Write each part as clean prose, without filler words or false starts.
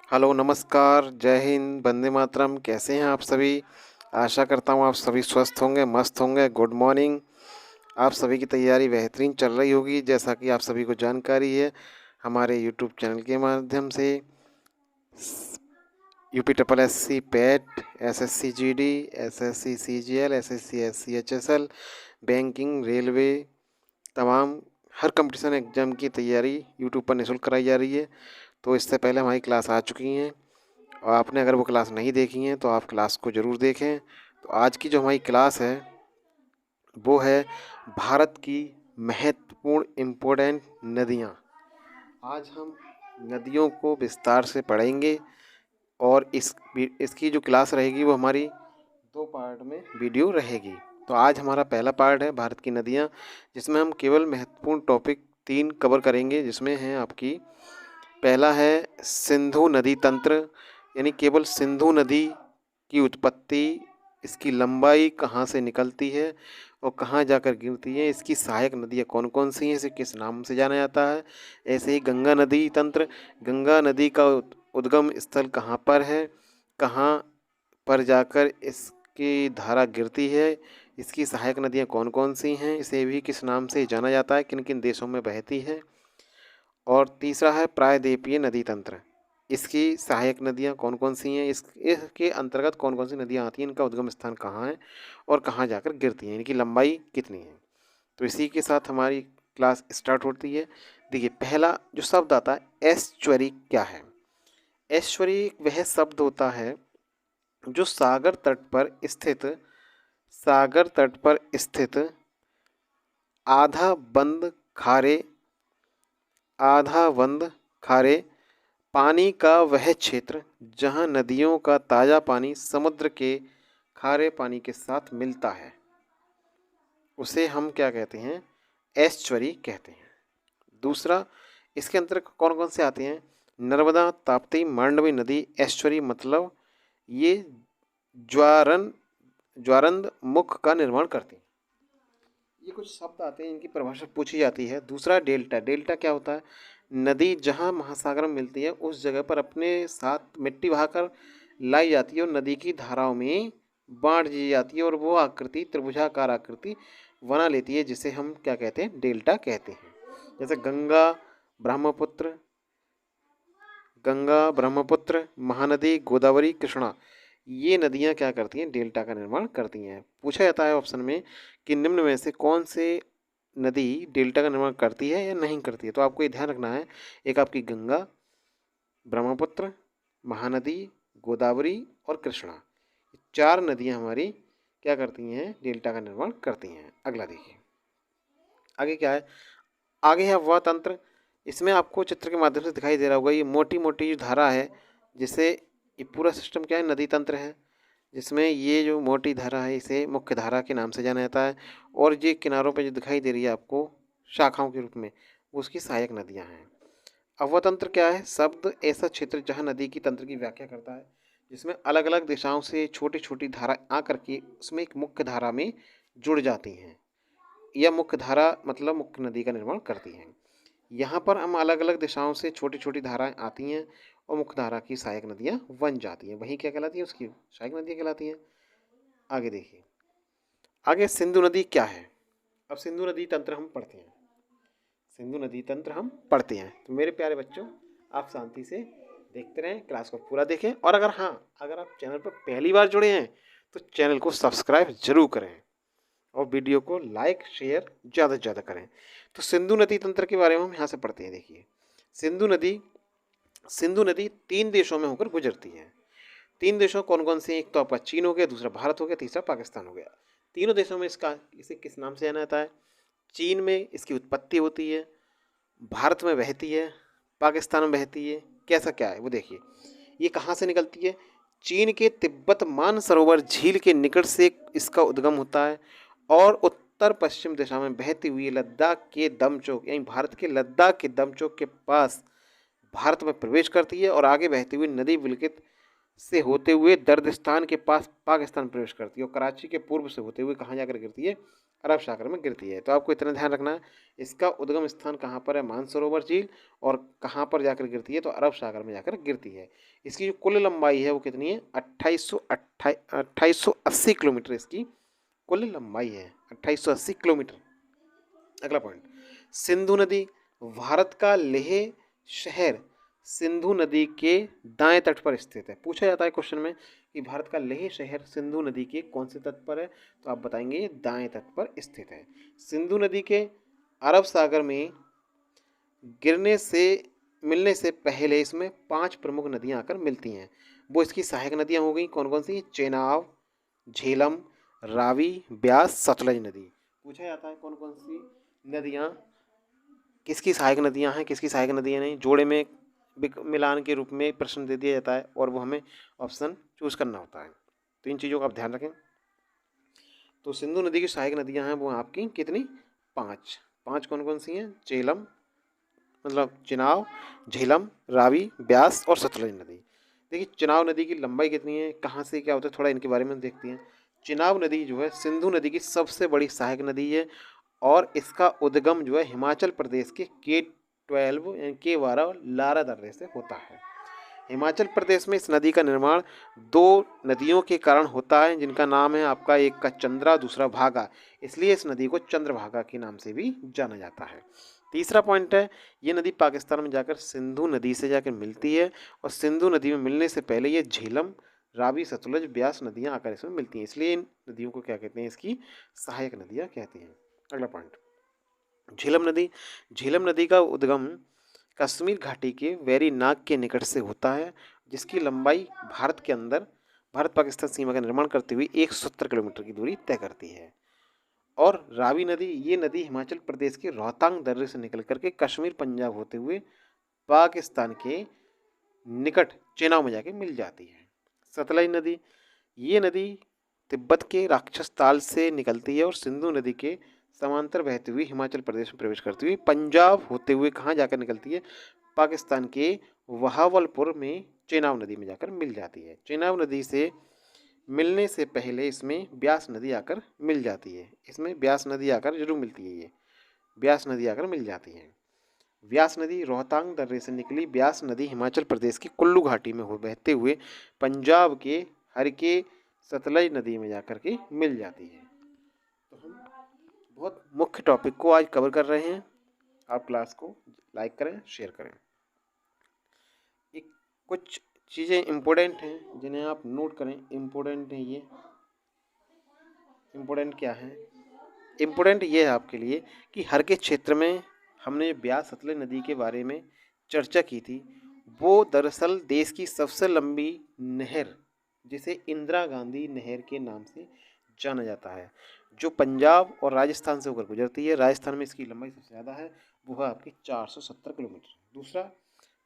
Hello, नमस्कार, जय हिंद, वंदे मातरम। कैसे हैं आप सभी? आशा करता हूँ आप सभी स्वस्थ होंगे, मस्त होंगे। Good morning. आप सभी की तैयारी बेहतरीन चल रही होगी, जैसा कि आप सभी को जानकारी है हमारे यूट्यूब चैनल के माध्यम से। UP triple S C PET, SSC GD, SSC CGL, SSC SCHSL, banking, railway, तमाम हर कंपटीशन एग्जाम की तैयारी यूट्यूब पर निःशुल्क कराई जा रही है। तो इससे पहले हमारी क्लास आ चुकी हैं और आपने अगर वो क्लास नहीं देखी हैं तो आप क्लास को ज़रूर देखें। तो आज की जो हमारी क्लास है वो है भारत की महत्वपूर्ण इम्पोर्टेंट नदियाँ। आज हम नदियों को विस्तार से पढ़ेंगे और इसकी जो क्लास रहेगी वो हमारी 2 पार्ट में वीडियो रहेगी। तो आज हमारा पहला पार्ट है भारत की नदियाँ, जिसमें हम केवल महत्वपूर्ण टॉपिक 3 कवर करेंगे, जिसमें हैं आपकी पहला है सिंधु नदी तंत्र, यानी केवल सिंधु नदी की उत्पत्ति, इसकी लंबाई कहाँ से निकलती है और कहाँ जाकर गिरती है, इसकी सहायक नदियाँ कौन कौन सी हैं, इसे किस नाम से जाना जाता है। ऐसे ही गंगा नदी तंत्र, गंगा नदी का उद्गम स्थल कहाँ पर है, कहाँ पर जाकर इसकी धारा गिरती है, इसकी सहायक नदियाँ कौन कौन सी हैं, इसे भी किस नाम से जाना जाता है, किन किन देशों में बहती है। और तीसरा है प्रायद्वीपीय नदी तंत्र, इसकी सहायक नदियाँ कौन कौन सी हैं, इसके अंतर्गत कौन कौन सी नदियाँ आती हैं, इनका उद्गम स्थान कहाँ है और कहाँ जाकर गिरती हैं, इनकी लंबाई कितनी है। तो इसी के साथ हमारी क्लास स्टार्ट होती है। देखिए, पहला जो शब्द आता है एस्चुअरी क्या है। एस्चुअरी वह शब्द होता है जो सागर तट पर स्थित आधा बंद खारे आधा बंद खारे पानी का वह क्षेत्र जहाँ नदियों का ताज़ा पानी समुद्र के खारे पानी के साथ मिलता है, उसे हम क्या कहते हैं, एस्चुअरी कहते हैं। दूसरा, इसके अंतर्गत कौन कौन से आते हैं, नर्मदा, ताप्ती, मांडवी नदी एस्चुअरी, मतलब ये ज्वारन ज्वारंद मुख का निर्माण करती हैं। ये कुछ शब्द आते हैं, इनकी परिभाषा पूछी जाती है। दूसरा, डेल्टा। डेल्टा क्या होता है, नदी जहाँ महासागर में मिलती है उस जगह पर अपने साथ मिट्टी बहाकर लाई जाती है और नदी की धाराओं में बांट दी जाती है और वो आकृति त्रिभुजाकार आकृति बना लेती है, जिसे हम क्या कहते हैं, डेल्टा कहते हैं। जैसे ब्रह्मपुत्र ब्रह्मपुत्र, महानदी, गोदावरी, कृष्णा, ये नदियाँ क्या करती हैं, डेल्टा का निर्माण करती हैं। पूछा जाता है ऑप्शन में कि निम्न में से कौन से नदी डेल्टा का निर्माण करती है या नहीं करती है। तो आपको ये ध्यान रखना है, एक आपकी गंगा, ब्रह्मपुत्र, महानदी, गोदावरी और कृष्णा, 4 नदियाँ हमारी क्या करती हैं, डेल्टा का निर्माण करती हैं। अगला देखिए, आगे क्या है, आगे है वह तंत्र। इसमें आपको चित्र के माध्यम से दिखाई दे रहा होगा, ये मोटी मोटी जो धारा है, जिसे ये पूरा सिस्टम क्या है, नदी तंत्र है, जिसमें ये जो मोटी धारा है इसे मुख्य धारा के नाम से जाना जाता है और ये किनारों पे जो दिखाई दे रही है आपको शाखाओं के रूप में, वो उसकी सहायक नदियाँ हैं। अवतंत्र क्या है, शब्द ऐसा क्षेत्र जहाँ नदी की तंत्र की व्याख्या करता है, जिसमें अलग अलग दिशाओं से छोटी छोटी धारा आकर के उसमें एक मुख्य धारा में जुड़ जाती हैं। यह मुख्य धारा मतलब मुख्य नदी का निर्माण करती हैं। यहाँ पर हम अलग अलग दिशाओं से छोटी छोटी धाराएं आती हैं और मुख्य धारा की सहायक नदियाँ बन जाती हैं, वही क्या कहलाती है, उसकी सहायक नदियाँ कहलाती हैं। आगे देखिए, आगे सिंधु नदी क्या है। अब सिंधु नदी तंत्र हम पढ़ते हैं, तो मेरे प्यारे बच्चों, आप शांति से देखते रहें, क्लास को पूरा देखें और अगर आप चैनल पर पहली बार जुड़े हैं तो चैनल को सब्सक्राइब जरूर करें और वीडियो को लाइक शेयर ज़्यादा से ज़्यादा करें। तो सिंधु नदी तंत्र के बारे में हम यहाँ से पढ़ते हैं। देखिए, सिंधु नदी सिंधु नदी 3 देशों में होकर गुजरती है। 3 देशों कौन कौन से, एक तो आपका चीन हो गया, दूसरा भारत हो गया, तीसरा पाकिस्तान हो गया। तीनों देशों में इसे किस नाम से जाना जाता है, चीन में इसकी उत्पत्ति होती है, भारत में बहती है, पाकिस्तान में बहती है। कैसा क्या है वो देखिए, ये कहाँ से निकलती है, चीन के तिब्बत मानसरोवर झील के निकट से इसका उद्गम होता है और उत्तर पश्चिम दिशा में बहती हुई लद्दाख के दमचोक, यानी भारत के लद्दाख के दमचोक के पास भारत में प्रवेश करती है और आगे बहती हुई नदी बिलकित से होते हुए दर्दिस्तान के पास पाकिस्तान प्रवेश करती है और कराची के पूर्व से होते हुए कहाँ जाकर गिरती है, अरब सागर में गिरती है। तो आपको इतना ध्यान रखना है, इसका उद्गम स्थान कहाँ पर है, मानसरोवर झील, और कहाँ पर जाकर गिरती है, तो अरब सागर में जाकर गिरती है। इसकी जो कुल लंबाई है वो कितनी है, 2880 किलोमीटर इसकी कुल लंबाई है, 2880 किलोमीटर। अगला पॉइंट, सिंधु नदी भारत का लेह शहर सिंधु नदी के दाएं तट पर स्थित है। पूछा जाता है क्वेश्चन में कि भारत का लेह शहर सिंधु नदी के कौन से तट पर है, तो आप बताएंगे ये दाएं तट पर स्थित है। सिंधु नदी के अरब सागर में गिरने से मिलने से पहले इसमें 5 प्रमुख नदियां आकर मिलती हैं। वो इसकी सहायक नदियां हो गई, कौन कौन सी, चेनाब, झेलम, रावी, ब्यास, सतलज नदी। पूछा जाता है कौन कौन सी नदियां किसकी सहायक नदियां हैं, किसकी सहायक नदियां नहीं, जोड़े में मिलान के रूप में प्रश्न दे दिया जाता है और वो हमें ऑप्शन चूज करना होता है। तो इन चीज़ों का आप ध्यान रखें। तो सिंधु नदी की सहायक नदियां हैं वो आपकी कितनी, 5। 5 कौन कौन सी हैं, चेलम मतलब चिनाब, झेलम, रावी, ब्यास और सतलज नदी। देखिए चिनाब नदी की लंबाई कितनी है, कहाँ से क्या होता है, थोड़ा इनके बारे में देखते हैं। चिनाब नदी जो है सिंधु नदी की सबसे बड़ी सहायक नदी है और इसका उद्गम जो है हिमाचल प्रदेश के K12 यानी K12 लारा दर्रे से होता है। हिमाचल प्रदेश में इस नदी का निर्माण 2 नदियों के कारण होता है जिनका नाम है आपका, एक का चंद्रा, दूसरा भागा, इसलिए इस नदी को चंद्रभागा के नाम से भी जाना जाता है। तीसरा पॉइंट है, ये नदी पाकिस्तान में जाकर सिंधु नदी से जाकर मिलती है और सिंधु नदी में मिलने से पहले ये झेलम, रावी, सतलज, ब्यास नदियां आकर इसमें मिलती हैं, इसलिए इन नदियों को क्या कहते हैं, इसकी सहायक नदियां कहती हैं। अगला पॉइंट, झेलम नदी। झेलम नदी का उद्गम कश्मीर घाटी के वेरीनाग के निकट से होता है, जिसकी लंबाई भारत के अंदर भारत पाकिस्तान सीमा का निर्माण करते हुए 170 किलोमीटर की दूरी तय करती है। और रावी नदी, ये नदी हिमाचल प्रदेश के रोहतांग दर्रे से निकल करके कश्मीर पंजाब होते हुए पाकिस्तान के निकट चेनाब में जाके मिल जाती है। सतलज नदी, ये नदी तिब्बत के राक्षस ताल से निकलती है और सिंधु नदी के समांतर बहती हुई हिमाचल प्रदेश में प्रवेश करती हुई पंजाब होते हुए कहाँ जाकर निकलती है, पाकिस्तान के बहावलपुर में चेनाब नदी में जाकर मिल जाती है। चेनाब नदी से मिलने से पहले इसमें ब्यास नदी आकर मिल जाती है, इसमें ब्यास नदी आकर जरूर मिलती है, ये ब्यास नदी आकर मिल जाती है। ब्यास नदी रोहतांग दर्रे से निकली ब्यास नदी हिमाचल प्रदेश की कुल्लू घाटी में हो बहते हुए पंजाब के हरके सतलज नदी में जाकर के मिल जाती है। तो हम बहुत मुख्य टॉपिक को आज कवर कर रहे हैं। आप क्लास को लाइक करें, शेयर करें। एक कुछ चीज़ें इम्पोर्टेंट हैं जिन्हें आप नोट करें, इम्पोर्टेंट है ये। इम्पोर्टेंट क्या है, इम्पोर्टेंट ये है आपके लिए कि हर के क्षेत्र में हमने ब्यास सतलज नदी के बारे में चर्चा की थी, वो दरअसल देश की सबसे लंबी नहर जिसे इंदिरा गांधी नहर के नाम से जाना जाता है, जो पंजाब और राजस्थान से होकर गुजरती है। राजस्थान में इसकी लंबाई सबसे ज़्यादा है, वो है आपकी 470 किलोमीटर। दूसरा,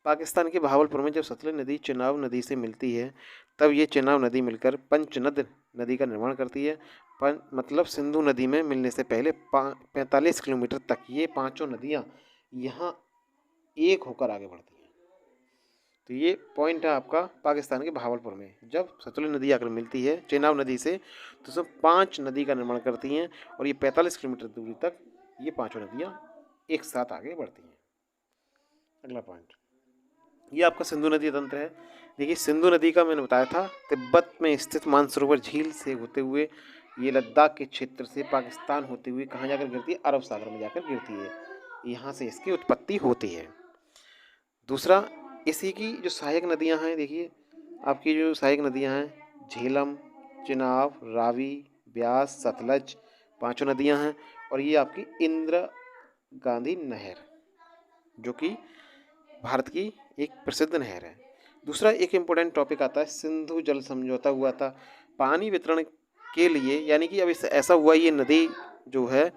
पाकिस्तान के बहावलपुर में जब सतलज नदी चेनाब नदी से मिलती है तब ये चेनाब नदी मिलकर पंचनद नदी का निर्माण करती है। मतलब सिंधु नदी में मिलने से पहले 45 किलोमीटर तक ये पांचों नदियां यहाँ एक होकर आगे बढ़ती हैं। तो ये पॉइंट है आपका पाकिस्तान के बहावलपुर में, जब सतलज नदी आकर मिलती है चेनाब नदी से तो सब 5 नदी का निर्माण करती हैं और ये 45 किलोमीटर दूरी तक ये पांचों नदियाँ एक साथ आगे बढ़ती हैं। अगला पॉइंट, ये आपका सिंधु नदी तंत्र है। देखिए सिंधु नदी का मैंने बताया था तिब्बत में स्थित मानसरोवर झील से होते हुए ये लद्दाख के क्षेत्र से पाकिस्तान होते हुए कहाँ जाकर गिरती है, अरब सागर में जाकर गिरती है, यहाँ से इसकी उत्पत्ति होती है। दूसरा, इसी की जो सहायक नदियाँ हैं, देखिए आपकी जो सहायक नदियाँ हैं झेलम, चिनाब, रावी, ब्यास, सतलज, पांचों नदियाँ हैं और ये आपकी इंदिरा गांधी नहर जो कि भारत की एक प्रसिद्ध नहर है। दूसरा एक इम्पोर्टेंट टॉपिक आता है, सिंधु जल समझौता हुआ था पानी वितरण के लिए, यानी कि अब ऐसा हुआ ये नदी जो है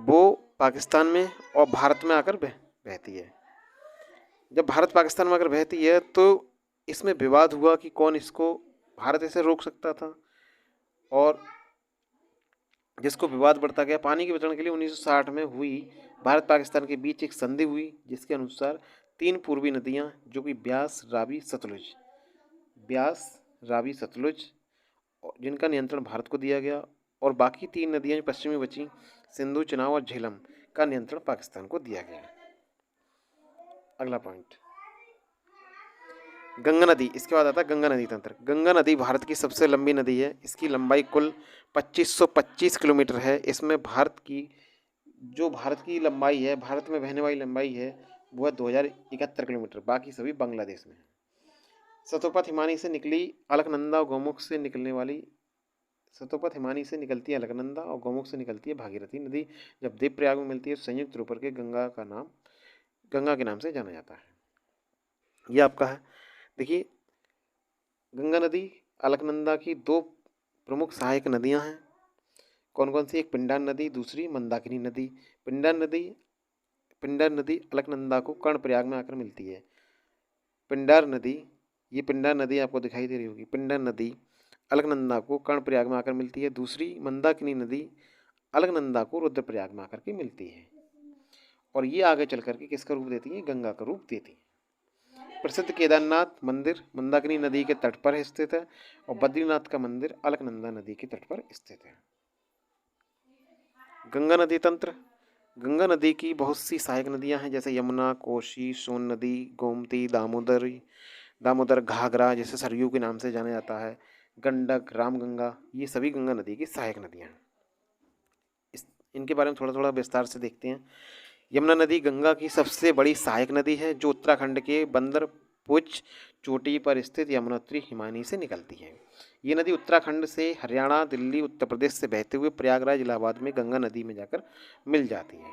वो पाकिस्तान में और भारत में आकर बहती है। जब भारत पाकिस्तान में आकर बहती है तो इसमें विवाद हुआ कि कौन इसको, भारत इसे रोक सकता था और जिसको विवाद बढ़ता गया। पानी के वितरण के लिए 1960 में हुई भारत पाकिस्तान के बीच एक संधि हुई जिसके अनुसार 3 पूर्वी नदियां जो कि ब्यास, रावी, सतलुज जिनका नियंत्रण भारत को दिया गया और बाकी 3 नदियां जो पश्चिमी बची, सिंधु, चिनाब और झेलम, का नियंत्रण पाकिस्तान को दिया गया। अगला पॉइंट, गंगा नदी, इसके बाद आता है गंगा नदी तंत्र। गंगा नदी भारत की सबसे लंबी नदी है। इसकी लंबाई कुल 2525 किलोमीटर है। इसमें भारत की लंबाई है, भारत में बहने वाली लंबाई है, वो है 2071 किलोमीटर। बाकी सभी बांग्लादेश में है। सतोपथ हिमानी से निकली अलकनंदा और गौमुख से निकलने वाली सतोपथ हिमानी से निकलती है अलकनंदा और गौमुख से निकलती है भागीरथी नदी। जब देवप्रयाग में मिलती है तो संयुक्त रूप करके गंगा के नाम से जाना जाता है। ये आपका है। देखिए, गंगा नदी अलकनंदा की 2 प्रमुख सहायक नदियां हैं। कौन कौन सी? एक पिंडार नदी, दूसरी मंदाकिनी नदी। पिंडार नदी अलकनंदा को कर्णप्रयाग में आकर मिलती है। पिंडार नदी आपको दिखाई दे रही होगी। पिंडार नदी अलकनंदा को कर्णप्रयाग में आकर मिलती है। दूसरी मंदाकिनी नदी अलकनंदा को रुद्रप्रयाग में आकर के मिलती है। और ये आगे चल करके किसका रूप देती है? गंगा का रूप देती है। प्रसिद्ध केदारनाथ मंदिर मंदाकिनी नदी के तट पर स्थित है और बद्रीनाथ का मंदिर अलकनंदा नदी के तट पर स्थित है। गंगा नदी तंत्र। गंगा नदी की बहुत सी सहायक नदियां हैं, जैसे यमुना, कोसी, सोन नदी, गोमती, दामोदर, घाघरा, जैसे सरयू के नाम से जाना जाता है, गंडक, रामगंगा, ये सभी गंगा नदी की सहायक नदियां हैं। इनके बारे में थोड़ा थोड़ा विस्तार से देखते हैं। यमुना नदी गंगा की सबसे बड़ी सहायक नदी है, जो उत्तराखंड के बंदरपुच चोटी पर स्थित यमुनोत्री हिमानी से निकलती है। ये नदी उत्तराखंड से हरियाणा, दिल्ली, उत्तर प्रदेश से बहते हुए प्रयागराज, इलाहाबाद में गंगा नदी में जाकर मिल जाती है।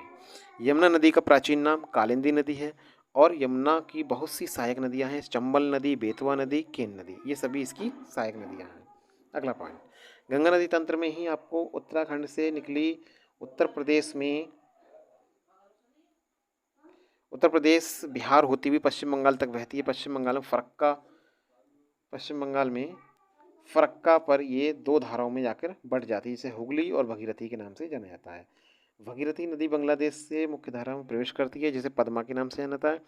यमुना नदी का प्राचीन नाम कालिंदी नदी है और यमुना की बहुत सी सहायक नदियां हैं, चंबल नदी, बेतवा नदी, केन नदी, ये सभी इसकी सहायक नदियां हैं। अगला पॉइंट, गंगा नदी तंत्र में ही आपको उत्तराखंड से निकली उत्तर प्रदेश बिहार होती हुई पश्चिम बंगाल तक बहती है। पश्चिम बंगाल में फरक्का पर ये 2 धाराओं में जाकर बढ़ जाती है, जिसे हुगली और भगीरथी के नाम से जाना जाता है। भगीरथी नदी बांग्लादेश से मुख्य धारा में प्रवेश करती है, जिसे पद्मा के नाम से जाना जाता है,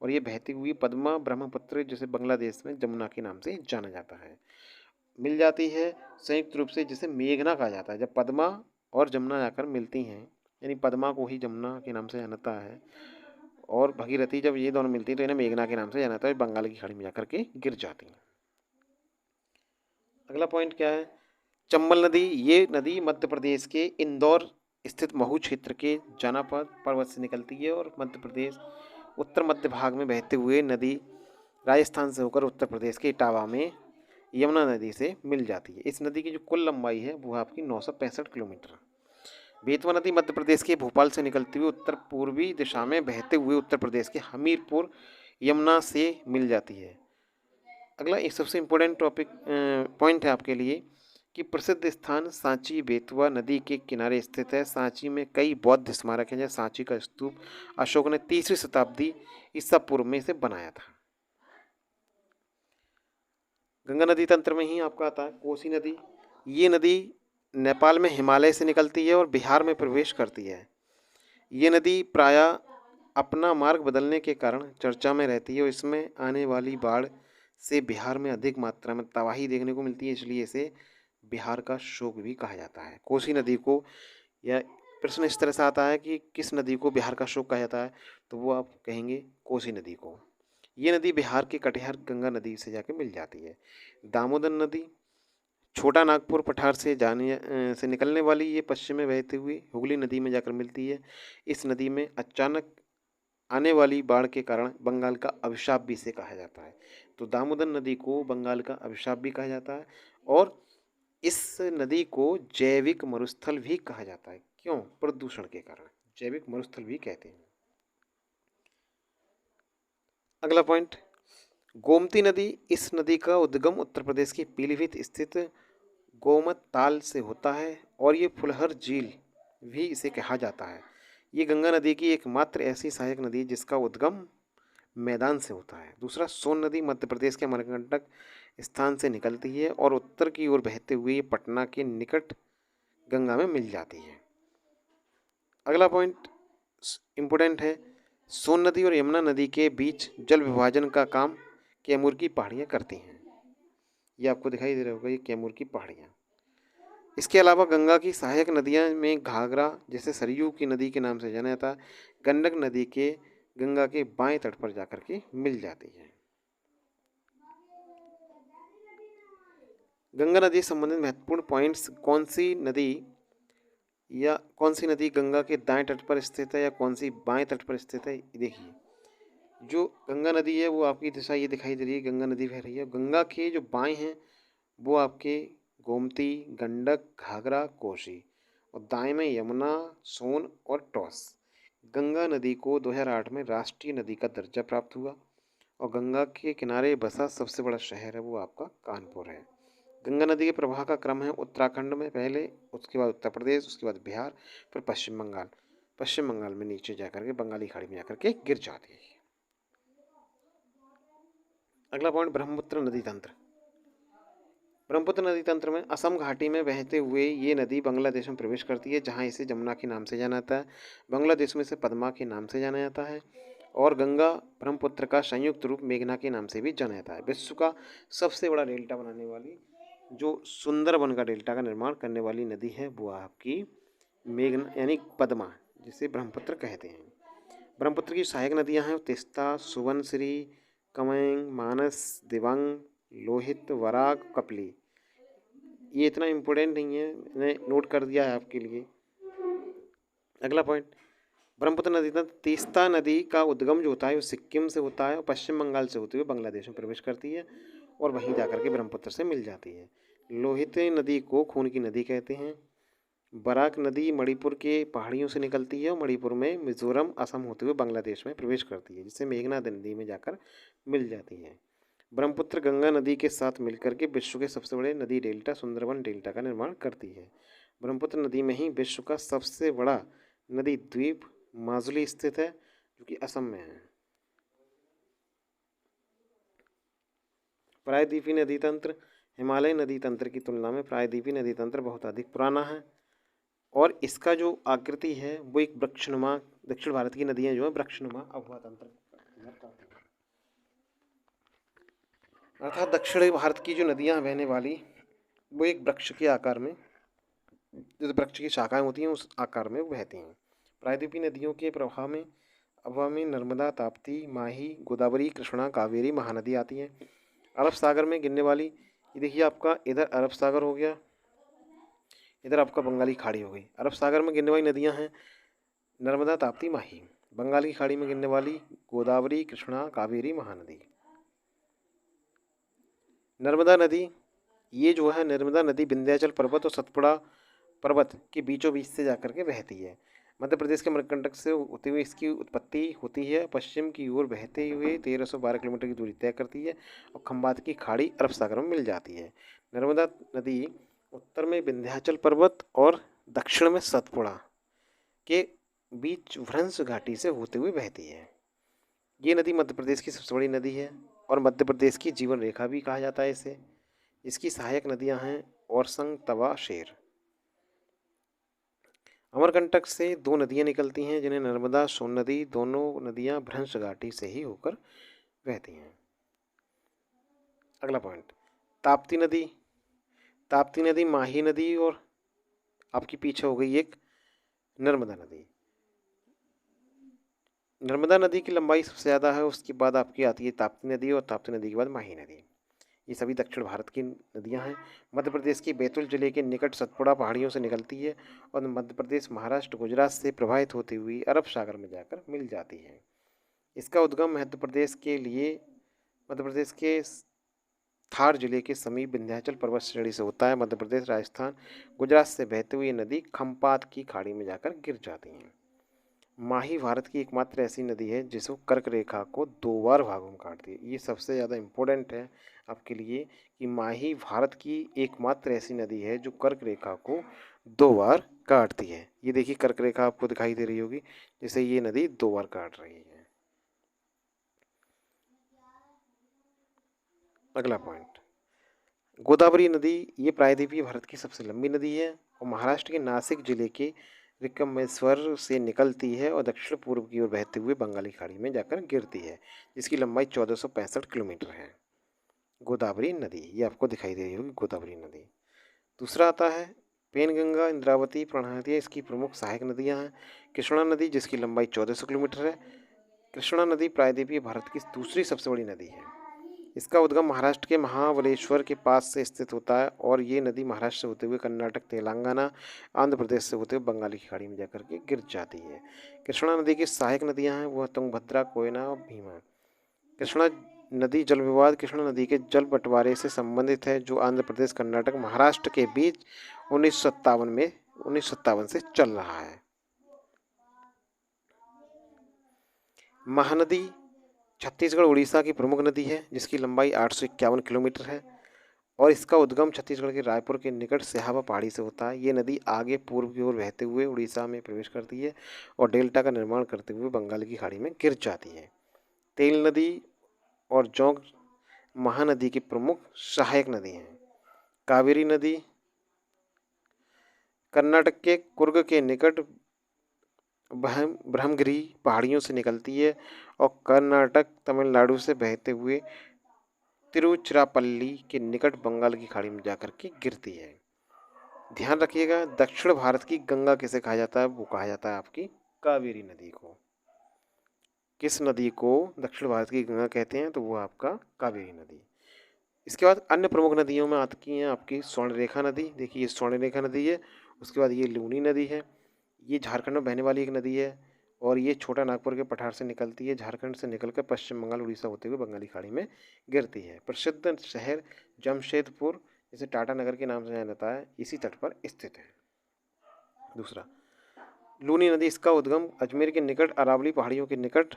और ये बहती हुई पद्मा ब्रह्मपुत्र, जिसे बांग्लादेश में जमुना के नाम से जाना जाता है, मिल जाती है संयुक्त रूप से, जिसे मेघना कहा जाता है। जब पद्मा और जमुना जाकर मिलती हैं, यानी पद्मा को ही जमुना के नाम से जाना जाता है और भगीरथी, जब ये दोनों मिलती हैं तो इन्हें मेघना के नाम से जाना जाता है, बंगाल की खाड़ी में जाकर के गिर जाती हैं। अगला पॉइंट क्या है? चंबल नदी। ये नदी मध्य प्रदेश के इंदौर स्थित महू क्षेत्र के जानापद पर्वत से निकलती है और मध्य प्रदेश उत्तर मध्य भाग में बहते हुए नदी राजस्थान से होकर उत्तर प्रदेश के इटावा में यमुना नदी से मिल जाती है। इस नदी की जो कुल लंबाई है वो आपकी 965 किलोमीटर। बेतवा नदी मध्य प्रदेश के भोपाल से निकलती हुई उत्तर पूर्वी दिशा में बहते हुए उत्तर प्रदेश के हमीरपुर यमुना से मिल जाती है। अगला एक सबसे इम्पोर्टेंट पॉइंट है आपके लिए कि प्रसिद्ध स्थान सांची बेतवा नदी के किनारे स्थित है। सांची में कई बौद्ध स्मारक हैं, जैसे सांची का स्तूप अशोक ने 3वीं शताब्दी ईसा पूर्व में इसे बनाया था। गंगा नदी तंत्र में ही आपका आता है कोसी नदी। ये नदी नेपाल में हिमालय से निकलती है और बिहार में प्रवेश करती है। ये नदी प्रायः अपना मार्ग बदलने के कारण चर्चा में रहती है और इसमें आने वाली बाढ़ से बिहार में अधिक मात्रा में तबाही देखने को मिलती है, इसलिए इसे बिहार का शोक भी कहा जाता है। कोसी नदी को, या प्रश्न इस तरह से आता है कि किस नदी को बिहार का शोक कहा जाता है, तो वो आप कहेंगे कोसी नदी को। ये नदी बिहार के कटिहार गंगा नदी से जाके मिल जाती है। दामोदर नदी छोटा नागपुर पठार से निकलने वाली, ये पश्चिम में बहती हुई हुगली नदी में जाकर मिलती है। इस नदी में अचानक आने वाली बाढ़ के कारण बंगाल का अभिशाप भी इसे कहा जाता है। तो दामोदर नदी को बंगाल का अभिशाप भी कहा जाता है और इस नदी को जैविक मरुस्थल भी कहा जाता है। क्यों? प्रदूषण के कारण जैविक मरुस्थल भी कहते हैं। अगला पॉइंट, गोमती नदी। इस नदी का उद्गम उत्तर प्रदेश की पीलीभीत स्थित गोमत ताल से होता है और ये फुलहर झील भी इसे कहा जाता है। ये गंगा नदी की एकमात्र ऐसी सहायक नदी जिसका उद्गम मैदान से होता है। दूसरा, सोन नदी मध्य प्रदेश के अमरकंटक स्थान से निकलती है और उत्तर की ओर बहते हुए पटना के निकट गंगा में मिल जाती है। अगला पॉइंट इम्पोर्टेंट है, सोन नदी और यमुना नदी के बीच जल विभाजन का काम कैमूर की पहाड़ियाँ करती हैं। ये आपको दिखाई दे रहा होगा, ये कैमूर की पहाड़ियाँ। इसके अलावा गंगा की सहायक नदियाँ में घाघरा, जैसे सरयू की नदी के नाम से जाना जाता है, गंडक नदी के गंगा के बाएं तट पर जाकर के मिल जाती है। गंगा नदी से संबंधित महत्वपूर्ण पॉइंट्स, कौन सी नदी गंगा के दाएं तट पर स्थित है या कौन सी बाएं तट पर स्थित है। देखिए, जो गंगा नदी है वो आपकी दिशा ये दिखाई दे रही है, गंगा नदी बह रही है। गंगा के जो बाएं हैं वो आपके गोमती, गंडक, घाघरा, कोसी, और दाएं में यमुना, सोन और टॉस। गंगा नदी को 2008 में राष्ट्रीय नदी का दर्जा प्राप्त हुआ, और गंगा के किनारे बसा सबसे बड़ा शहर है वो आपका कानपुर है। गंगा नदी के प्रवाह का क्रम है उत्तराखंड में पहले, उसके बाद उत्तर प्रदेश, उसके बाद बिहार, फिर पश्चिम बंगाल। पश्चिम बंगाल में नीचे जाकर के बंगाली खाड़ी में जाकर के गिर जाती है। अगला पॉइंट, ब्रह्मपुत्र नदी तंत्र। ब्रह्मपुत्र नदी तंत्र में असम घाटी में बहते हुए ये नदी बांग्लादेश में प्रवेश करती है, जहाँ इसे जमुना के नाम से जाना जाता है। बांग्लादेश में इसे पद्मा के नाम से जाना जाता है, और गंगा ब्रह्मपुत्र का संयुक्त रूप मेघना के नाम से भी जाना जाता है। विश्व का सबसे बड़ा डेल्टा बनाने वाली, जो सुंदरबन का डेल्टा का निर्माण करने वाली नदी है वो आपकी मेघना यानी पद्मा, जिसे ब्रह्मपुत्र कहते हैं। ब्रह्मपुत्र की सहायक नदियां हैं तिस्ता, सुबनसिरी, कमेंग, मानस, दिबांग, लोहित, वराग, कपली। ये इतना इम्पोर्टेंट नहीं है, मैंने नोट कर दिया है आपके लिए। अगला पॉइंट, ब्रह्मपुत्र नदी तंत्र। तीस्ता नदी का उद्गम जो होता है वो सिक्किम से होता है और पश्चिम बंगाल से होते हुए बांग्लादेश में प्रवेश करती है, और वहीं जाकर के ब्रह्मपुत्र से मिल जाती है। लोहित नदी को खून की नदी कहते हैं। बराक नदी मणिपुर के पहाड़ियों से निकलती है और मणिपुर में मिजोरम, असम होते हुए बांग्लादेश में प्रवेश करती है, जिससे मेघना नदी में जाकर मिल जाती है। ब्रह्मपुत्र गंगा नदी के साथ मिलकर के विश्व के सबसे बड़े नदी डेल्टा सुंदरबन डेल्टा का निर्माण करती है। ब्रह्मपुत्र नदी में ही विश्व का सबसे बड़ा नदी द्वीप माजुली स्थित है, जो कि असम में है। प्रायद्वीपीय नदी तंत्र। हिमालय नदी तंत्र की तुलना में प्रायद्वीपीय नदी तंत्र बहुत अधिक पुराना है, और इसका जो आकृति है वो एक वृक्षनुमा, दक्षिण भारत की नदियां जो है वृक्षनुमा अववाह तंत्र, अर्थात दक्षिण भारत की जो नदियां बहने वाली वो एक वृक्ष के आकार में, जो वृक्ष की शाखाएं होती हैं उस आकार में वो बहती हैं। प्रायद्वीपीय नदियों के प्रवाह में अववाह में नर्मदा, ताप्ती, माही, गोदावरी, कृष्णा, कावेरी, महानदी आती हैं। अरब सागर में गिरने वाली, ये देखिए आपका इधर अरब सागर हो गया, इधर आपका बंगाली खाड़ी हो गई। अरब सागर में गिरने वाली नदियां हैं नर्मदा, ताप्ती, माही। बंगाल की खाड़ी में गिरने वाली गोदावरी, कृष्णा, कावेरी, महानदी। नर्मदा नदी, ये जो है नर्मदा नदी विंध्याचल पर्वत और सतपुड़ा पर्वत के बीचों बीच से जाकर के बहती है। मध्य प्रदेश के अमरकंटक से होते हुए इसकी उत्पत्ति होती है, पश्चिम की ओर बहते हुए 1312 किलोमीटर की दूरी तय करती है, और खंबात की खाड़ी अरब सागर में मिल जाती है। नर्मदा नदी उत्तर में विंध्याचल पर्वत और दक्षिण में सतपुड़ा के बीच भ्रंश घाटी से होते हुए बहती है। ये नदी मध्य प्रदेश की सबसे बड़ी नदी है, और मध्य प्रदेश की जीवन रेखा भी कहा जाता है इसे। इसकी सहायक नदियां हैं औरसंग, तवा, शेर। अमरकंटक से दो नदियां निकलती हैं जिन्हें नर्मदा, सोन नदी, दोनों नदियां भ्रंश घाटी से ही होकर बहती हैं। अगला पॉइंट, ताप्ती नदी। ताप्ती नदी माही नदी और आपकी पीछे हो गई एक नर्मदा नदी। नर्मदा नदी की लंबाई सबसे ज़्यादा है, उसके बाद आपकी आती है ताप्ती नदी, और ताप्ती नदी के बाद माही नदी। ये सभी दक्षिण भारत की नदियां हैं। मध्य प्रदेश के बैतूल जिले के निकट सतपुड़ा पहाड़ियों से निकलती है, और मध्य प्रदेश, महाराष्ट्र, गुजरात से प्रवाहित होती हुई अरब सागर में जाकर मिल जाती है। इसका उद्गम मध्य प्रदेश के थार जिले के समीप विंध्याचल पर्वत श्रेणी से होता है। मध्य प्रदेश, राजस्थान, गुजरात से बहती हुई नदी खंपात की खाड़ी में जाकर गिर जाती हैं। माही भारत की एकमात्र ऐसी नदी है जिसको कर्क रेखा को 2 बार भागों में काटती है। ये सबसे ज़्यादा इम्पोर्टेंट है आपके लिए कि माही भारत की एकमात्र ऐसी नदी है जो कर्क रेखा को 2 बार काटती है। ये देखिए कर्क रेखा आपको दिखाई दे रही होगी, जिसे ये नदी 2 बार काट रही है। अगला पॉइंट, गोदावरी नदी। ये प्रायद्वीपीय भारत की सबसे लंबी नदी है, और महाराष्ट्र के नासिक जिले के रिकमेश्वर से निकलती है और दक्षिण पूर्व की ओर बहते हुए बंगाली खाड़ी में जाकर गिरती है, जिसकी लंबाई 1465 किलोमीटर है। गोदावरी नदी, ये आपको दिखाई दे रही होगी गोदावरी नदी। दूसरा आता है पेनगंगा, इंद्रावती, प्राणहिता इसकी प्रमुख सहायक नदियां हैं। कृष्णा नदी जिसकी लंबाई 1400 किलोमीटर है। कृष्णा नदी प्रायद्वीपीय भारत की दूसरी सबसे बड़ी नदी है। इसका उद्गम महाराष्ट्र के महाबलेश्वर के पास से स्थित होता है और ये नदी महाराष्ट्र से होते हुए कर्नाटक, तेलंगाना, आंध्र प्रदेश से होते हुए बंगाल की खाड़ी में जाकर के गिर जाती है। कृष्णा नदी की सहायक नदियां हैं वह तुंगभद्रा, कोयना और भीमा। कृष्णा नदी जल विवाद कृष्णा नदी के जल बंटवारे से संबंधित है जो आंध्र प्रदेश, कर्नाटक, महाराष्ट्र के बीच 1957 से चल रहा है। महानदी छत्तीसगढ़ उड़ीसा की प्रमुख नदी है जिसकी लंबाई 851 किलोमीटर है और इसका उद्गम छत्तीसगढ़ के रायपुर के निकट सिहावा पहाड़ी से होता है। ये नदी आगे पूर्व की ओर बहते हुए उड़ीसा में प्रवेश करती है और डेल्टा का निर्माण करते हुए बंगाल की खाड़ी में गिर जाती है। तेल नदी और जोंक महानदी की प्रमुख सहायक नदी हैं। कावेरी नदी कर्नाटक के कुर्ग के निकट ब्रह्मगिरी पहाड़ियों से निकलती है और कर्नाटक, तमिलनाडु से बहते हुए तिरुचिरापल्ली के निकट बंगाल की खाड़ी में जाकर के गिरती है। ध्यान रखिएगा, दक्षिण भारत की गंगा किसे कहा जाता है? वो कहा जाता है आपकी कावेरी नदी को। किस नदी को दक्षिण भारत की गंगा कहते हैं? तो वो आपका कावेरी नदी। इसके बाद अन्य प्रमुख नदियों में आती हैं आपकी स्वर्णरेखा नदी। देखिए ये स्वर्णरेखा नदी है। उसके बाद ये लूनी नदी है। ये झारखंड में बहने वाली एक नदी है और ये छोटा नागपुर के पठार से निकलती है। झारखंड से निकलकर पश्चिम बंगाल, उड़ीसा होते हुए बंगाली खाड़ी में गिरती है। प्रसिद्ध शहर जमशेदपुर, जिसे टाटा नगर के नाम से जाना जाता है, इसी तट पर स्थित है। दूसरा, लूनी नदी, इसका उद्गम अजमेर के निकट अरावली पहाड़ियों के निकट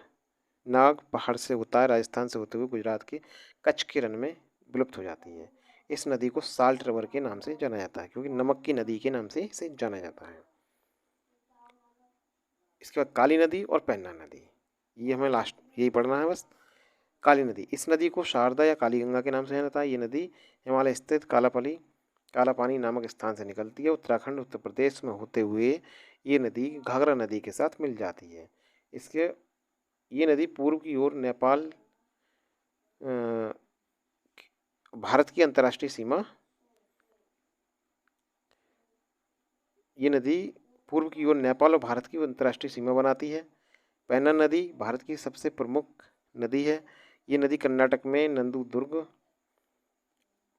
नाग पहाड़ से होता है। राजस्थान से होते हुए गुजरात के कच्छ के रण में विलुप्त हो जाती है। इस नदी को साल्ट रिवर के नाम से जाना जाता है क्योंकि नमक की नदी के नाम से इसे जाना जाता है। इसके बाद काली नदी और पेन्ना नदी, ये हमें लास्ट यही पढ़ना है बस। काली नदी, इस नदी को शारदा या काली गंगा के नाम से जाना जाता है। ये नदी हिमालय स्थित काला पानी नामक स्थान से निकलती है। उत्तराखंड, उत्तर प्रदेश में होते हुए ये नदी घाघरा नदी के साथ मिल जाती है। इसके ये नदी पूर्व की ओर नेपाल, भारत की अंतर्राष्ट्रीय सीमा, ये नदी पूर्व की ओर नेपाल और भारत की अंतर्राष्ट्रीय सीमा बनाती है। पेन्ना नदी भारत की सबसे प्रमुख नदी है। ये नदी कर्नाटक में नंदुदुर्ग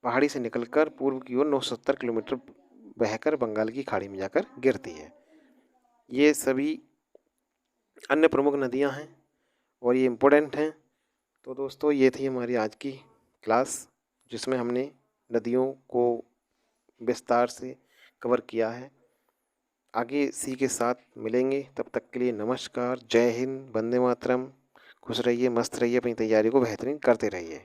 पहाड़ी से निकलकर पूर्व की ओर 970 किलोमीटर बहकर बंगाल की खाड़ी में जाकर गिरती है। ये सभी अन्य प्रमुख नदियां हैं और ये इम्पोर्टेंट हैं। तो दोस्तों ये थी हमारी आज की क्लास जिसमें हमने नदियों को विस्तार से कवर किया है। आगे इसी के साथ मिलेंगे, तब तक के लिए नमस्कार, जय हिंद, वंदे मातरम। खुश रहिए, मस्त रहिए, अपनी तैयारी को बेहतरीन करते रहिए।